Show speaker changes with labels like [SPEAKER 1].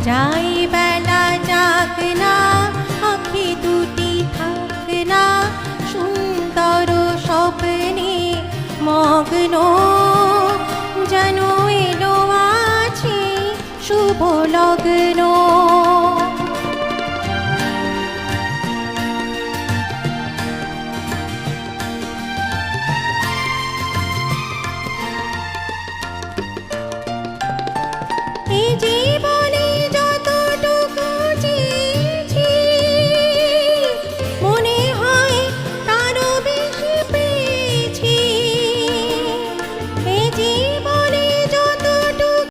[SPEAKER 1] যাই বেলা যাক না, আঁখি দুটি থাক না সুন্দর স্বপ্নে মগ্ন, যেন এলো আছে শুভ লগ্ন। এই জীবন